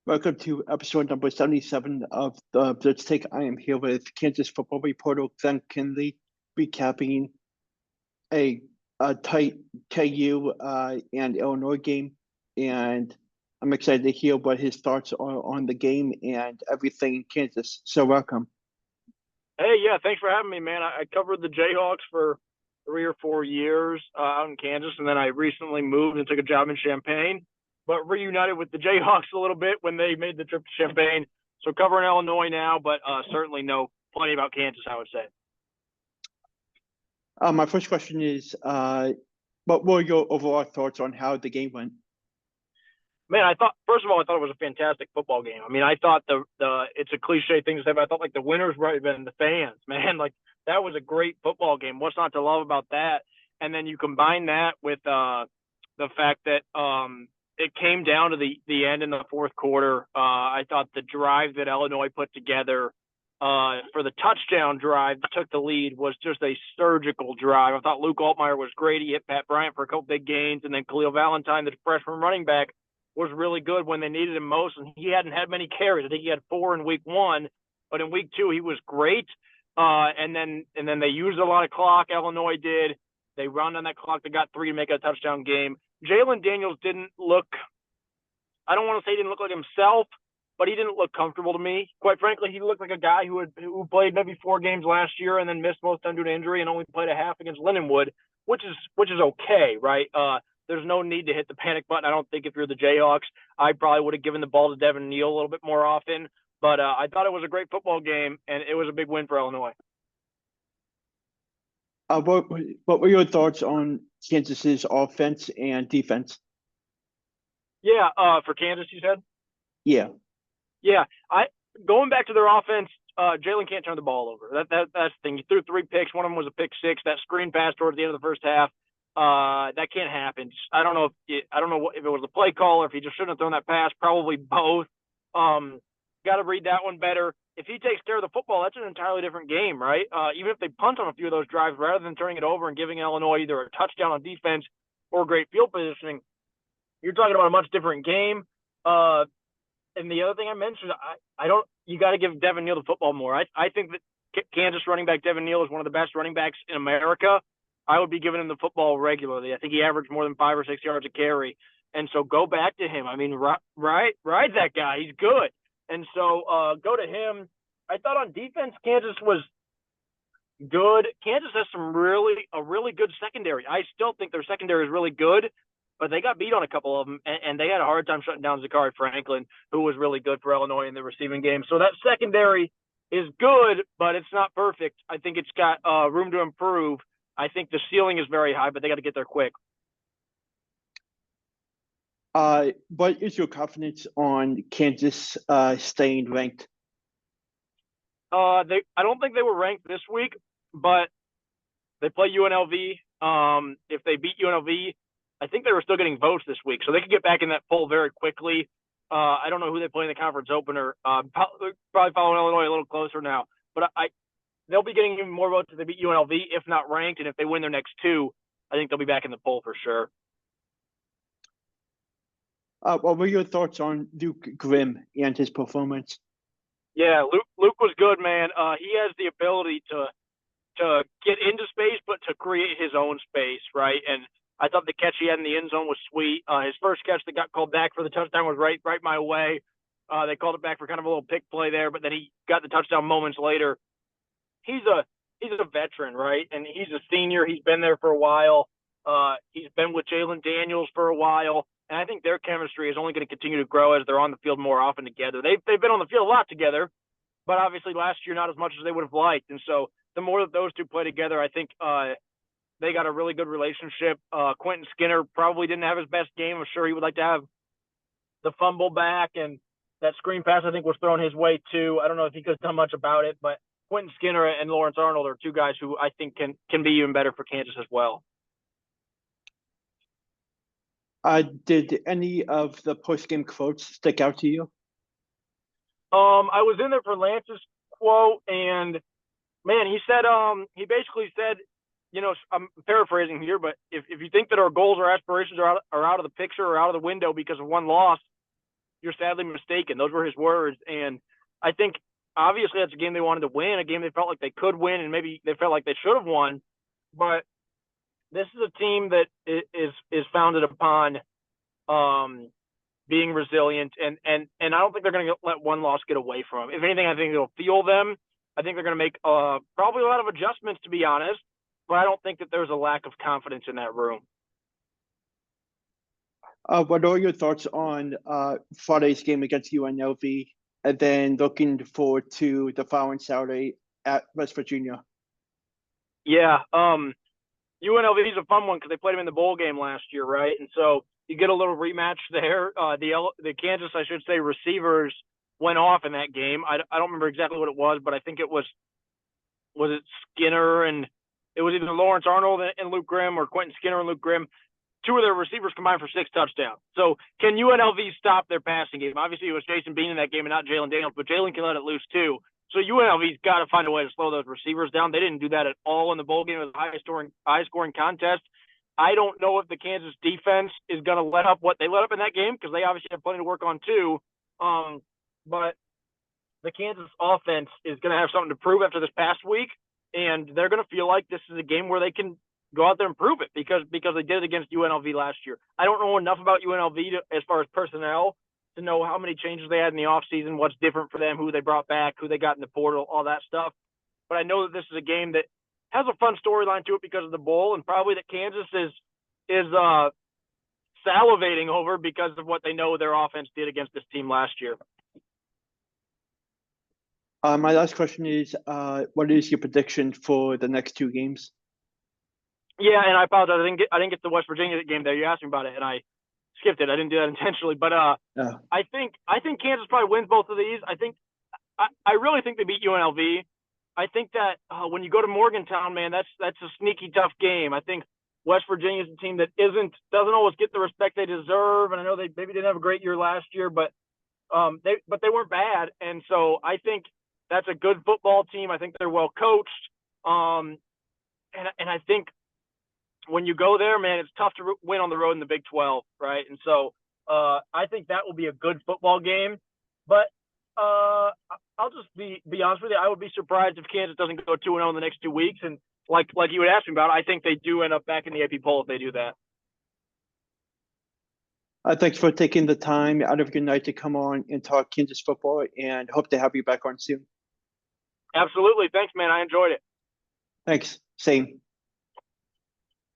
Welcome to episode number 77 of the Blitz Take. I am here with Kansas football reporter Glenn Kinley, recapping a, a tight KU and Illinois game. And I'm excited to hear what his thoughts are on the game and everything in Kansas. So, welcome. Hey, yeah, thanks for having me, man. I covered the Jayhawks for 3 or 4 years out in Kansas, and then I recently moved and took a job in Champaign, but reunited with the Jayhawks a little bit when they made the trip to Champaign. So covering Illinois now, but certainly know plenty about Kansas, I would say. My first question is what were your overall thoughts on how the game went? Man, I thought first of all, I thought it was a fantastic football game. I mean, I thought the it's a cliche thing to say, but I thought like the winners might have been the fans, man. Like that was a great football game. What's not to love about that? And then you combine that with the fact that it came down to the end in the fourth quarter. I thought the drive that Illinois put together for the touchdown drive that took the lead was just a surgical drive. I thought Luke Altmaier was great. He hit Pat Bryant for a couple big gains, and then Khalil Valentine, the freshman running back, was really good when they needed him most, and he hadn't had many carries. I think he had 4 in week 1, but in week 2 he was great. And then they used a lot of clock. Illinois did. They run on that clock. They got 3 to make it a touchdown game. Jalen Daniels didn't look. I don't want to say he didn't look like himself, but he didn't look comfortable to me. Quite frankly, he looked like a guy who played maybe 4 games last year and then missed most of them due to injury and only played a half against Lindenwood, which is okay, right? There's no need to hit the panic button. I don't think if you're the Jayhawks, I probably would have given the ball to Devin Neal a little bit more often. But I thought it was a great football game, and it was a big win for Illinois. What were your thoughts on Kansas's offense and defense? Yeah, for Kansas, you said? Yeah. Yeah, going back to their offense, Jalen can't turn the ball over. That's the thing. He threw 3 picks. One of them was a pick six. That screen pass towards the end of the first half. That can't happen. I don't know if it was the play call or if he just shouldn't have thrown that pass. Probably both. Got to read that one better. If he takes care of the football, that's an entirely different game, right? Even if they punt on a few of those drives, rather than turning it over and giving Illinois either a touchdown on defense or great field positioning, you're talking about a much different game. And the other thing I mentioned, you got to give Devin Neal the football more. I think that Kansas running back Devin Neal is one of the best running backs in America. I would be giving him the football regularly. I think he averaged more than 5 or 6 yards a carry. And so go back to him. I mean, ride that guy. He's good. And so go to him. I thought on defense, Kansas was good. Kansas has a really good secondary. I still think their secondary is really good, but they got beat on a couple of them, and they had a hard time shutting down Zachary Franklin, who was really good for Illinois in the receiving game. So that secondary is good, but it's not perfect. I think it's got room to improve. I think the ceiling is very high, but they got to get there quick. What is your confidence on Kansas staying ranked? I don't think they were ranked this week, but they play UNLV. If they beat UNLV, I think they were still getting votes this week, so they could get back in that poll very quickly. I don't know who they play in the conference opener. Probably following Illinois a little closer now, but they'll be getting even more votes if they beat UNLV, if not ranked, and if they win their next 2, I think they'll be back in the poll for sure. What were your thoughts on Luke Grimm and his performance? Yeah, Luke was good, man. He has the ability to get into space, but to create his own space, right? And I thought the catch he had in the end zone was sweet. His first catch that got called back for the touchdown was right my way. They called it back for kind of a little pick play there, but then he got the touchdown moments later. He's a veteran, right? And he's a senior. He's been there for a while. He's been with Jalen Daniels for a while. And I think their chemistry is only going to continue to grow as they're on the field more often together. They've been on the field a lot together, but obviously last year not as much as they would have liked. And so the more that those two play together, I think they got a really good relationship. Quentin Skinner probably didn't have his best game. I'm sure he would like to have the fumble back, and that screen pass I think was thrown his way too. I don't know if he could have done much about it, but Quentin Skinner and Lawrence Arnold are 2 guys who I think can be even better for Kansas as well. Did any of the post-game quotes stick out to you? I was in there for Lance's quote, and man, he said, he basically said, I'm paraphrasing here, but if you think that our goals or aspirations are out of the picture or out of the window because of one loss, you're sadly mistaken. Those were his words. And I think obviously that's a game they wanted to win, a game they felt like they could win, and maybe they felt like they should have won. But this is a team that is founded upon being resilient, and I don't think they're going to let one loss get away from them. If anything, I think it'll fuel them. I think they're going to make probably a lot of adjustments, to be honest, but I don't think that there's a lack of confidence in that room. What are your thoughts on Friday's game against UNLV, and then looking forward to the following Saturday at West Virginia? Yeah, UNLV is a fun one because they played them in the bowl game last year, right? And so you get a little rematch there. The Kansas, I should say, receivers went off in that game. I don't remember exactly what it was, but I think it was it Skinner, and it was either Lawrence Arnold and Luke Grimm, or Quentin Skinner and Luke Grimm. Two of their receivers combined for 6 touchdowns. So can UNLV stop their passing game? Obviously, it was Jason Bean in that game and not Jalen Daniels, but Jalen can let it loose too. So UNLV's got to find a way to slow those receivers down. They didn't do that at all in the bowl game. It was a high-scoring contest. I don't know if the Kansas defense is going to let up what they let up in that game, because they obviously have plenty to work on too. But the Kansas offense is going to have something to prove after this past week, and they're going to feel like this is a game where they can go out there and prove it, because they did it against UNLV last year. I don't know enough about UNLV as far as personnel to know how many changes they had in the offseason, what's different for them, who they brought back, who they got in the portal, all that stuff. But I know that this is a game that has a fun storyline to it because of the bowl, and probably that Kansas is salivating over because of what they know their offense did against this team last year. My last question is, what is your prediction for the next 2 games? Yeah, and I apologize. I didn't get the West Virginia game there. You asked me about it, and I skipped it. I didn't do that intentionally. But I think Kansas probably wins both of these. I really think they beat UNLV. I think that when you go to Morgantown, man, that's a sneaky tough game. I think West Virginia is a team that doesn't always get the respect they deserve, and I know they maybe didn't have a great year last year, but they weren't bad, and so I think that's a good football team. I think they're well coached, and I think when you go there, man, it's tough to win on the road in the Big 12, right? And so I think that will be a good football game. But I'll just be honest with you. I would be surprised if Kansas doesn't go 2-0 in the next 2 weeks. And like you would ask me about, I think they do end up back in the AP poll if they do that. Thanks for taking the time out of your night to come on and talk Kansas football, and hope to have you back on soon. Absolutely. Thanks, man. I enjoyed it. Thanks. Same.